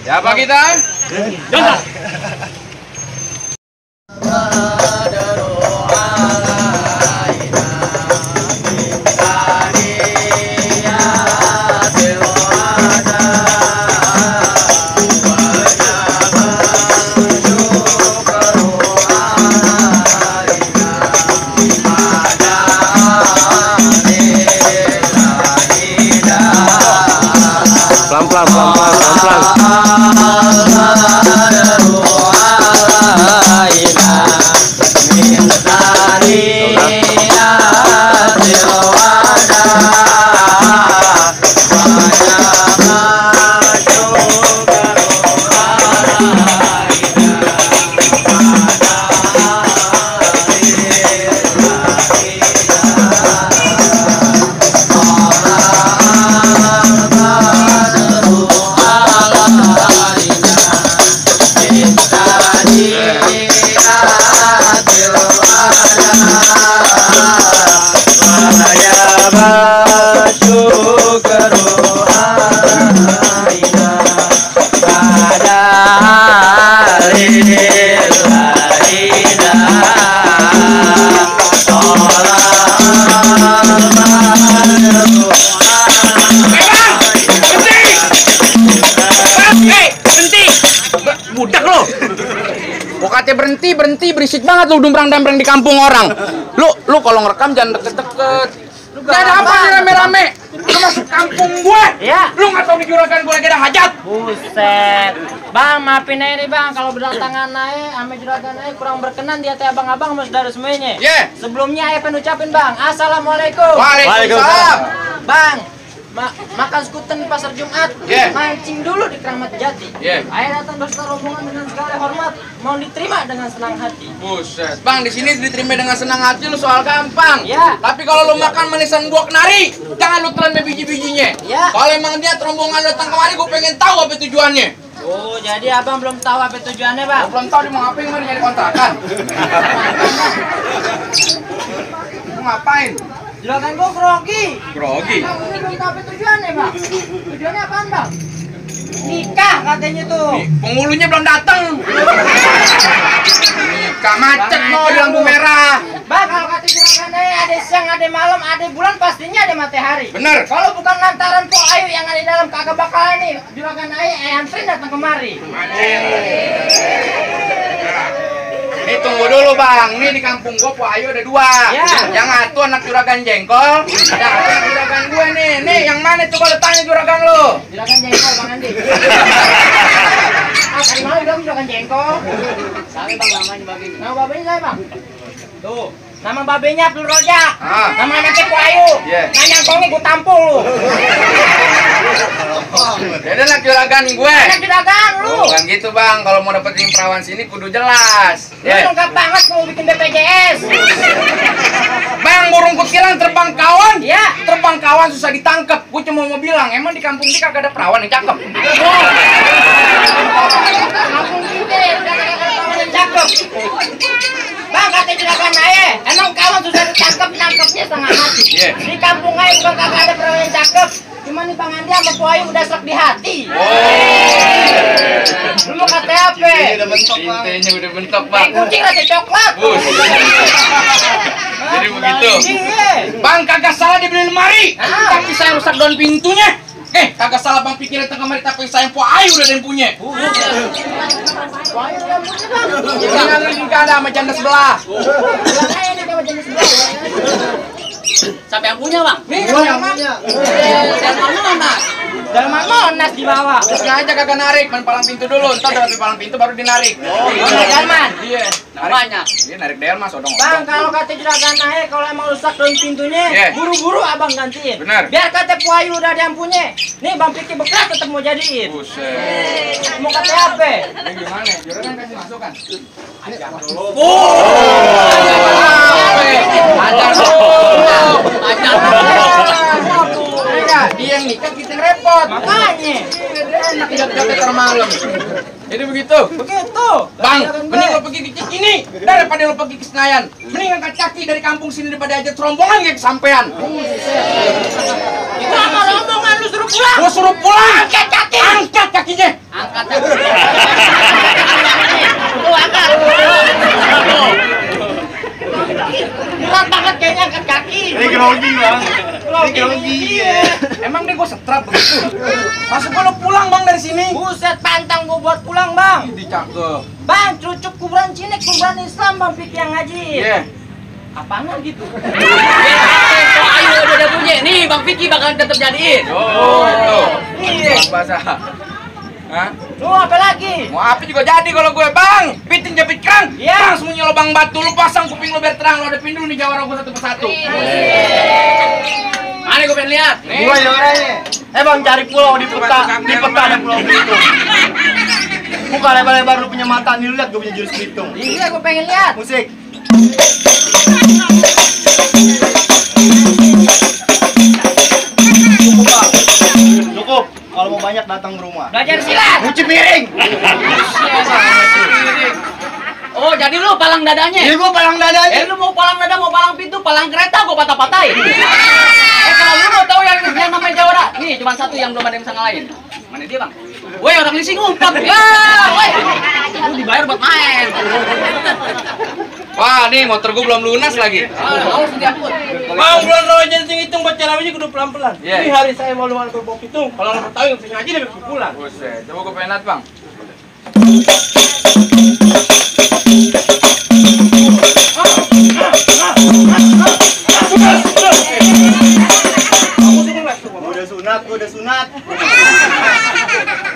Siapa kita? Jangan. Budak lo. Pokoknya berhenti berisik banget lu dumbrang-dambrang di kampung orang. Lu kalau ngerekam jangan deket-deket. Gak ada apa nih rame-rame. Lu masuk kampung gue. Ya. Lu nggak tahu di juragan gue lagi ada hajat. Buset. Bang, maafin aja nih bang, kalau berdatangan naik, ame juragan naik kurang berkenan di hati abang-abang sama saudara semuanya. Yeah. Sebelumnya ayah pengen ucapin bang, assalamualaikum. Waalaikumsalam. Bang, makan skuter di pasar Jumat, Yeah. mancing dulu di Kramat Jati. Yeah. Ayah datang beserta rombongan dengan segala hormat, mau diterima dengan senang hati. Buset. Bang, di sini diterima dengan senang hati lu soal gampang. Ya. Tapi kalau lu makan manisan gua kenari, jangan lu telan biji-bijinya. Ya. Kalau emang dia rombongan datang kemari, gua pengen tahu apa tujuannya. Oh, jadi abang belum tahu apa tujuannya bang? Gua belum tahu dia mau ngapain, mau nyari kontrakan. Mau ngapain? Juragan gua grogi. Grogi. Bang, ini belum tahu apa tujuannya bang? Tujuannya apaan bang? Nikah katanya tuh. Penghulunya belum datang. Nikah macet lo di lampu merah. Bang, kalau kata juragan ada siang, ada malam, ada bulan, pastinya ada matahari. Bener. Kalau bukan lantaran Po Ayu yang ada di dalam kagak bakalan nih juragan antrin datang kemari. Ini tunggu dulu bang, ini di kampung gua Po Ayu ada dua. Ya. Yang satu anak juragan jengkol, yang satu anak juragan gue nih. Nih yang mana coba lu tanya juragan lu? Juragan jengkol bang Andi. Ah, tadi malam bilang juragan jengkol. Salah bang namanya babenya. Nama babenya saya bang. Tuh. Nama babenya Abdul Rojak. Ah. Nama anaknya Po Ayu. Yeah. Nanya kongnya gue tampol lu. Jadi anak juragan gue. Anak juragan lu. Bukan gitu bang, kalau mau dapetin perawan sini kudu jelas. Lu lengkap banget mau bikin BPJS. Bang, burung kutilang terbang kawan. Ya. Terbang kawan susah ditangkap. Gue cuma mau bilang, emang di kampung ini kagak ada perawan yang cakep. Kampung kita udah ada kawan yang cakep. Bang, kata juragan aja, emang kawan susah ditangkap, nangkepnya setengah mati. Yeah. Di kampung aja bukan kagak ada perawan yang cakep. Cuma nih Bang Andi sama Po Ayu udah serak di hati. Lu kata apa? Intenya udah bentok bang. Kucing rasa coklat. Bus. Jadi begitu. Iya. Bang kagak salah dibeli lemari, Ah. tapi saya rusak daun pintunya. Kagak salah bang pikirin tengah kemari, tapi saya Po Ayu udah ada yang punya. Po Ayu udah punya bang. Jangan lu juga ada sama janda sebelah. Bang Ayu nih sama jenis sebelah. Siapa yang punya bang? Nih gua yang punya. Telepon mana? Dalam Monas di bawah. Sengaja kagak narik, main palang pintu dulu. Ntar udah palang pintu baru dinarik. Dalman. Iya. Namanya. Dia narik delmas odong. Bang, kalau kata juragan naik, kalau emang rusak daun pintunya, Yeah. buru-buru abang gantiin. Bener. Biar kata Po Ayu udah ada yang punya. Nih Bang Piki bekas tetap mau jadiin. Buset. Mau kata apa? Ini gimana? Juragan kasih masukan. Ajar dulu. Ajar dulu. Ajar. Enggak, dia yang nikah kita yang repot. Makanya. Enak jaga termalam. Jadi begitu. Begitu. Bang, mending lo pergi ke Cikini daripada lo pergi ke Senayan. Mending angkat kaki dari kampung sini daripada aja rombongan kayak kesampean. Itu sama rombongan lu suruh pulang. Gua suruh pulang. Angkat kaki. Angkat kaki kakinya. Angkat. Tuh angkat. Berat banget kayaknya angkat kaki. Ini grogi bang. Ini grogi. Emang deh gue setrap begitu. Masa gue lo pulang bang dari sini? Buset, pantang gua buat pulang, Bang. Ini cakep. Bang, cucuk kuburan cilik, kuburan Islam, Bang Piki yang ngaji. Iya. Apaan gitu? Ayo udah punya. Nih Bang Vicky bakal tetap jadiin. Oh, itu. Iya. Bahasa. Hah? Lu apa lagi? Mau api juga jadi kalau gue bang. Piting jepit kerang. Iya. Bang sembunyi lubang batu. Lu pasang kuping lu biar terang. Lu hadapin dulu nih jawara gue satu persatu. Mana gue pengen lihat. Nih. Gua jawabannya. Bang cari pulau di peta ada pulau Belitung. Buka lebar-lebar lu punya mata nih, lu lihat gua punya jurus Belitung. Iya, gua pengen lihat. Musik. Cukup bang. Cukup. Kalau mau banyak datang ke rumah. Belajar silat. Cuci piring. Oh, jadi lu palang dadanya? Ini gua palang dadanya. Lu mau palang dada, mau palang pintu, palang kereta, gua patah-patahin. Kalau lu mau tahu yang namanya jawara, nih cuma satu yang belum ada yang bisa ngalahin. Mana dia, Bang? Woi, orang lising ngumpet. Ya, woi. Lu dibayar buat main. Wah nih motor gue belum lunas lagi. Awas diangkut. Bang, bulan rawa jadi hitung buat carawanya kudu pelan-pelan. Iya. Ini hari saya mau luar kerbau hitung. Kalau nggak tahu yang bisa ngaji lebih pulang. Buset, coba gue pengen lihat bang. Gua udah sunat.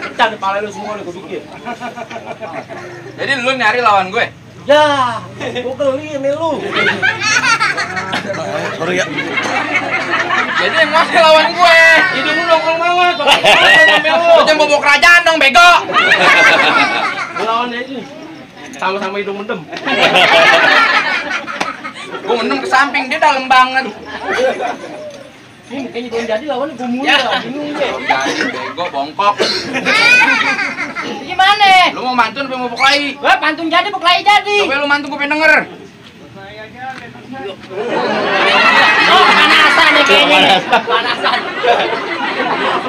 Pecah kepala lu semua nih gua bikin. Jadi lu nyari lawan gue. Ya, gua geli sama lu. Sorry ya. Jadi yang mana lawan gue? Hidup lu nongkrong banget. Lu jangan bawa kerajaan dong bego. Lawan ini. Sama-sama hidung mendem. Gue mendem ke samping dia dalam banget. Ini kayaknya belum jadi lawan gua mulu. Bingung gue. Jadi bego bongkok. Gimana? Lu mau mantun apa mau berkelahi? Gua pantun jadi, berkelahi jadi. Coba lu mantun gue pengen denger. Oh, panasan nih kayaknya. Panasan.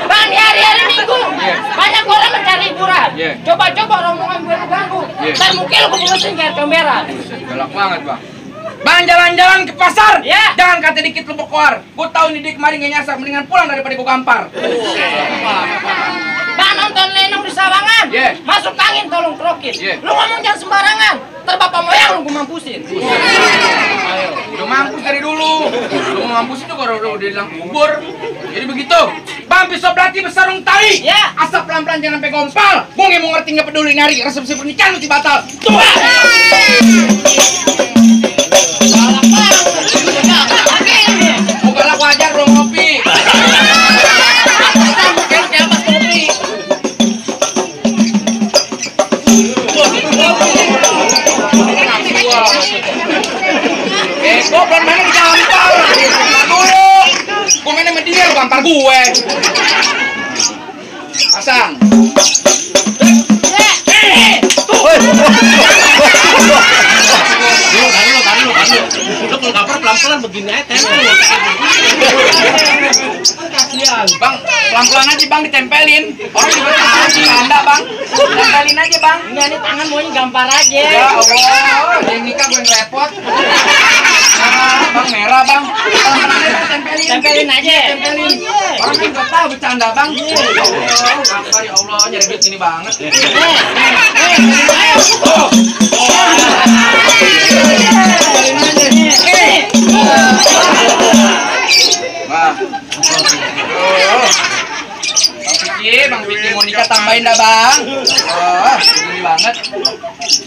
Bang, di hari-hari Minggu banyak orang mencari hiburan. Iya. Coba-coba rombongan gue lu ganggu. Iya. Ntar mungkin lu keputusin kayak comberan. Galak banget bang. Bang jalan-jalan ke pasar. Ya. Jangan kata dikit lu berkoar. Gue tahu nih dia kemarin gak nyasar. Mendingan pulang daripada gue gampar. Bang, nonton Lenong di Sawangan. Iya. Masuk angin tolong krokin. Iya. Lu ngomong jangan sembarangan. Ntar bapak moyang lu gue mampusin. Udah mampus dari dulu. Lu mau mampus itu kalau udah bilang kubur. Jadi begitu. Bang pisau belati besarung tali. Ya. Asap pelan-pelan jangan sampai gompal. Gue nggak mau ngerti nggak peduli nari. Resepsi pernikahan mesti batal. Tua. Galak banget. Oke. Mau galak wajar belum ngopi. Mungkin kayak Mas Kopi. Gue belum main digampar. Dulu. Gue main sama dia lu gampar gue. Pasang. Tadi lu. Lu kalau kabar pelan-pelan begini aja tempel. Kasihan. Bang, pelan-pelan aja bang ditempelin. Orang juga tahan anda bang. Tempelin aja bang. Enggak, ini tangan maunya gampar aja. Ya Allah, yang nikah gue yang repot. Ah, bang merah bang. Pelan-pelan aja tempelin. Tempelin aja. Tempelin. Orang kan gak tahu bercanda bang. Ya Allah, nyari duit gini banget. Wah. Bang Vicky mau nikah tambahin dah bang. Oh, gini banget.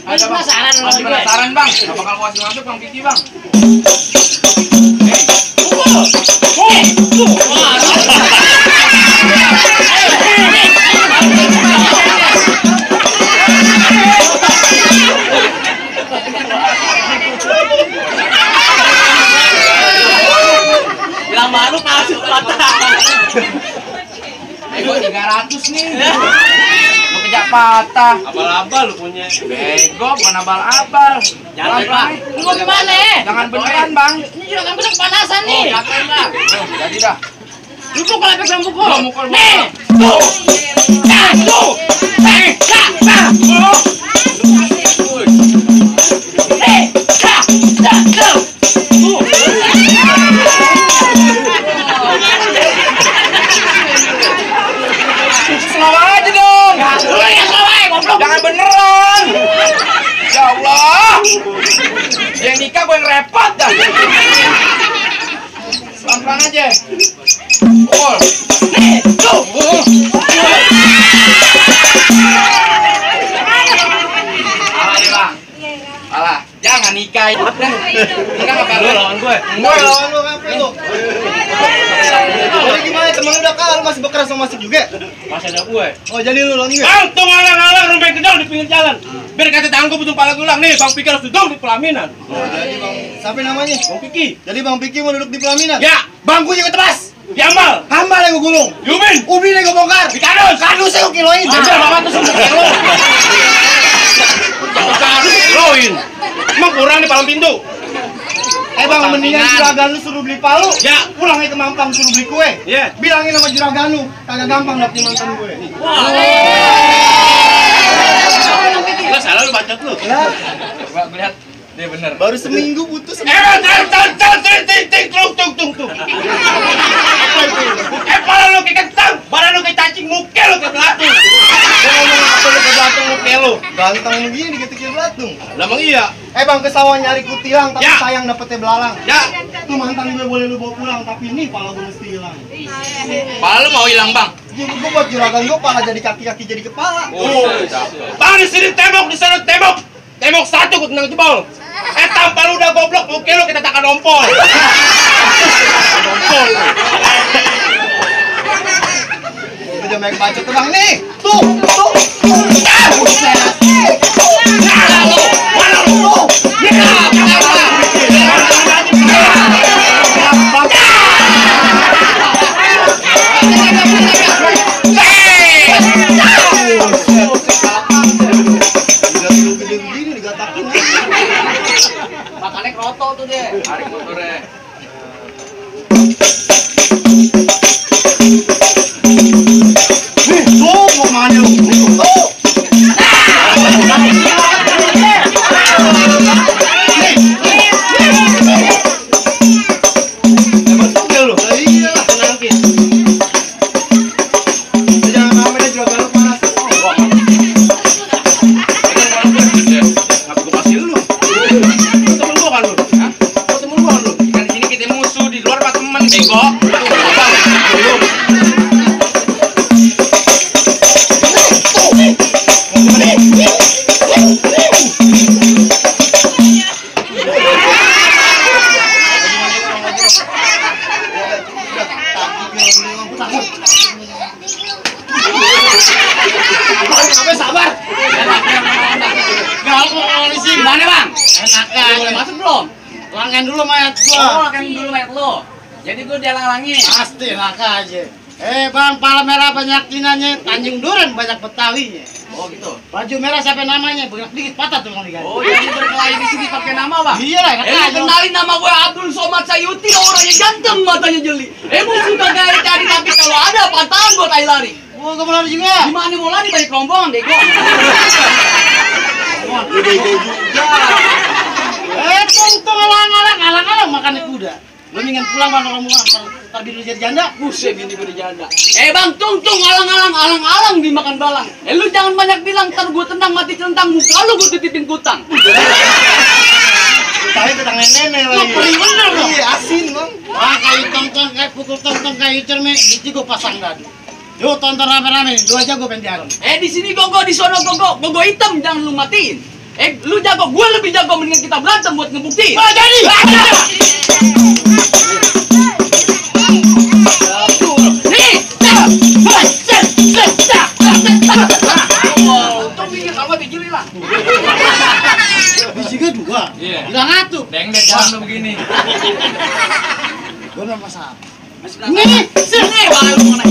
Masih penasaran sama Masih gue? penasaran bang. Gak bakal kasih masuk bang Vicky bang. Bilang baru kasih patah. Ego 300 nih. Lu kejak patah. Abal-abal lu punya. Bego bukan abal-abal. Jangan, Pak. Lu mau gimana? Jangan beneran bang. Ini juga kan bener kepanasan nih. Jatuhin, Pak. Jadi dah. Lu pukul apa belum pukul? Belum pukul, Nih. Tuh. Nah, tuh. Slow aja dong. Jangan beneran. Ya Allah. Yang nikah gue yang repot dah. Pelan-pelan aja. Pukul. Alah deh bang. Alah, jangan nikah. Nikah apa lu lawan gue? Gue lawan lu ngapain lu? Jadi gimana temen lu udah kalah, lu masih bekeras sama masuk juga? Masih ada gue. Oh jadi lu lawan gue? Antum alang-alang rombeng gedang di pinggir jalan. Biar kata tangguh butuh pala gulang nih, Bang Piki harus duduk di pelaminan. Oh jadi bang, siapa namanya? Bang Piki. Jadi bang Piki mau duduk di pelaminan? Ya, Bangku juga tebas. Yamal, Hamba yang gue gulung. Yumin, Ubi yang gue bongkar. di kardus. Kardusnya gue kiloin. Jajar mama tuh sudah kilo. Kardus kiloin. Emang kurang di palang pintu. Bang, mendingan juragan lu suruh beli palu. Ya. Pulangnya ke Mampang suruh beli kue. Iya. Bilangin sama juragan lu, kagak gampang dapetin mantan gue. Gak salah lu bacot lu. Coba gue lihat. Dia bener. Baru seminggu putus. Tung. Pala lu kayak kentang, badan lu kayak cacing, muka lu kayak belatung. Apa lu ke belatung muka lu? Ganteng begini diketik belatung. Lah emang iya. Bang ke sawah nyari kutilang tapi Ya. sayang dapetnya belalang. Ya, Tuh mantan gue boleh lu bawa pulang tapi ini pala gue mesti hilang. Pala lu mau hilang bang? Jadi gue buat juragan gue pala jadi kaki-kaki jadi kepala. Bang di sini tembok, di sana tembok. Tembok satu gue tendang jebol. Tampal lu udah goblok, muka lu kita takkan ompol. Ompol. Udah main bacot tuh bang nih. Tuh. Gede begini digatakin. Makannya kroto tuh dia. Tarik motornya. Nih, tuh mau kemana lu? Tuh. Sabar. Gimana bang? Enak Boleh masuk belum? Langgan dulu mayat Oh, gua. kan dulu mayat lo. Jadi gue dihalang-halangin. Pasti laka aja. Bang, pala merah banyak kinanya, Tanjung Duren banyak Betawinya. Oh gitu. Baju merah siapa namanya? Banyak dikit patah tuh kalau diganti. Oh jadi berkelahi di sini pakai nama bang? Iya lah, enak Lu aja. kenalin nama gue Abdul Somad Sayuti, orangnya ganteng, matanya jeli. Suka gaya cari tapi kalau ada patahan buat air lari. Gua mau lari juga. Gimana mau lari banyak rombongan deh gue. Tungtung alang-alang makan kuda. Lu mendingan pulang bang rombongan, ntar bini lu jadi janda. Buset bini gue dijanda. Bang, tung alang-alang dimakan balang. Lu jangan banyak bilang, ntar gue tendang mati centang muka lu gue titipin kutang. Tapi tetang nenek lagi. Perih bener dong. Iya, asin bang. Wah, kayu tongtong, kayak pukul tongtong kayu cermek, gitu gue pasang dadu. Yuk tonton rame-rame, 2 jago pendiaran. Di sini gogo, di sono gogo hitam jangan lu matiin. Lu jago, gue lebih jago, mendingan kita berantem buat ngebuktiin. Oh, jadi. Nih, untung bingung kalau biji hilang. Biji dua. Iya. Bilang atuh. Deng-deng jangan begini. Gue nama masalah. Nih, sini baru mana.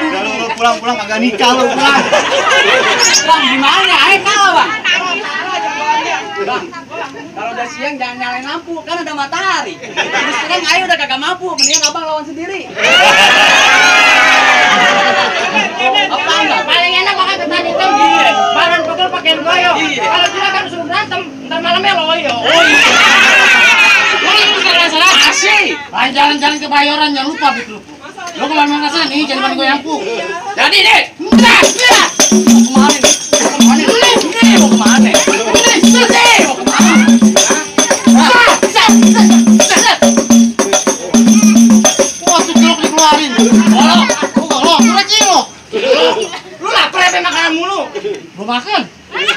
Udah lu pulang kagak nikah lu pulang. Bang, gimana? Ayo kalah bang. Bang, kalau udah siang jangan nyalain lampu, kan ada matahari. Terus sekarang ayo udah kagak mampu, mendingan abang lawan sendiri. main goyo. Kalau tidak kan suruh berantem, ntar malamnya loyo. Salah asih. Jalan-jalan ke Bayoran jangan lupa gitu. Lo kalau mau kesana nih jangan pakai goyangku. Jadi deh. Mau kemana? Wah, tuh jeruk dikeluarin. Lo, udah cilo. Lu lapar ya makanan mulu. Belum makan. Ini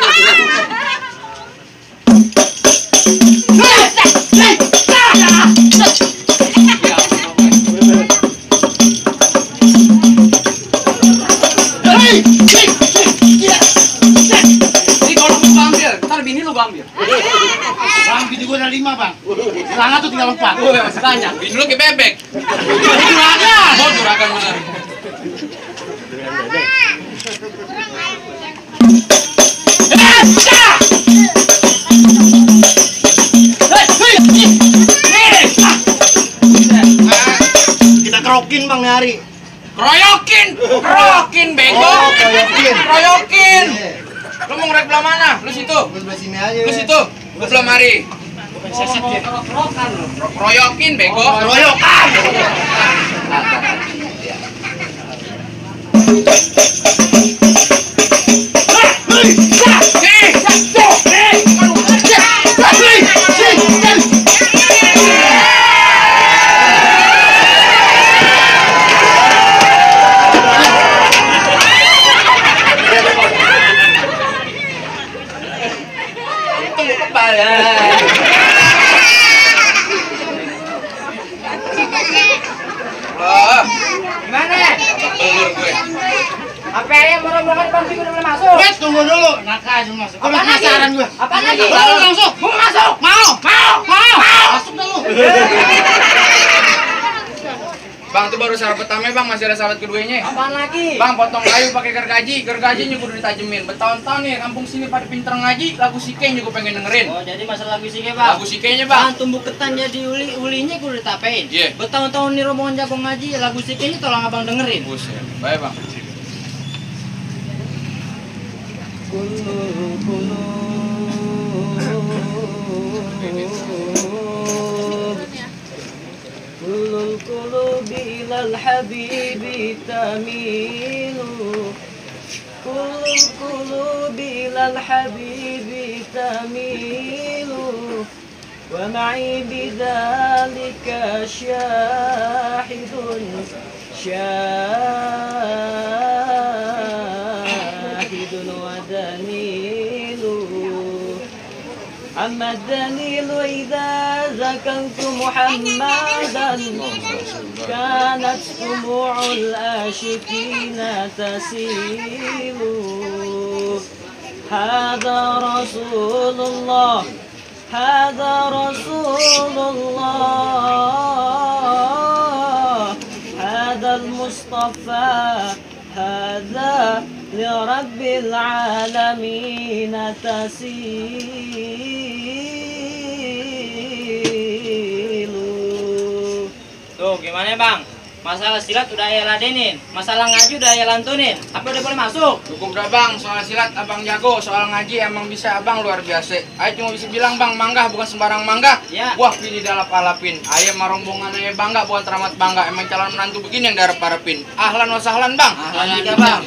kalau lu ambil, ntar bini lu ambil. Bang, bini gue ada 5, Bang. Selangnya tuh tinggal 4. Masih banyak. Bini lu kayak bebek. Juragan. Oh, juragan bener. Kita kerokin, Bang, nih hari. Keroyokin bego. Oh, keroyokin. Keroyokin. Lu mau ngerek belah mana? Lu situ. Belah sini aja. Lu situ. Gua belah mari. Seset ya. Keroyokin bego. Keroyokan. Gimana? Telur gue. Apa yang mau rombongan bang udah mulai masuk? Wes, tunggu dulu. Nakal aja masuk. Kau penasaran gue. Apaan lagi? Mau langsung. Mau masuk? Mau. Masuk dah lu. Bang, itu baru syarat pertama, Bang. Masih ada syarat keduanya. Apaan lagi? Bang, potong kayu pakai gergaji. Gergajinya kudu ditajemin. Bertahun-tahun nih kampung sini pada pinter ngaji, lagu Sike juga pengen dengerin. Oh, jadi masalah lagu Sike, Bang. Lagu Sikenya, Bang. Tumbuh ketan jadi ulinya gue udah tapein. Iya. Bertahun-tahun nih rombongan jago ngaji, lagu Sikenya tolong abang dengerin. Buset. Baik, Bang. Kulul qulubi ilal habibi tamilu. Kulul qulubi ilal habibi tamilu. Wa ma'i bidzalika syahidun wa dalilu. أما الدليل إذا ذكرت محمدا كانت دموع الآشكين تسيل هذا رسول الله هذا رسول الله هذا المصطفى هذا لرب العالمين تسيل. Tuh gimana bang? Masalah silat udah ayah ladenin, masalah ngaji udah ayah lantunin. Apa udah boleh masuk? Cukup dah, Bang. Soal silat abang jago, soal ngaji emang bisa abang luar biasa. Ayo cuma bisa bilang, Bang, manggah bukan sembarang manggah. Ya. Wah, pilih dalap-alapin. Ayah mah rombongan ayah bangga bukan teramat bangga. Emang calon menantu begini yang diharap-harapin. Ahlan wa sahlan, Bang. Ahlan juga bang.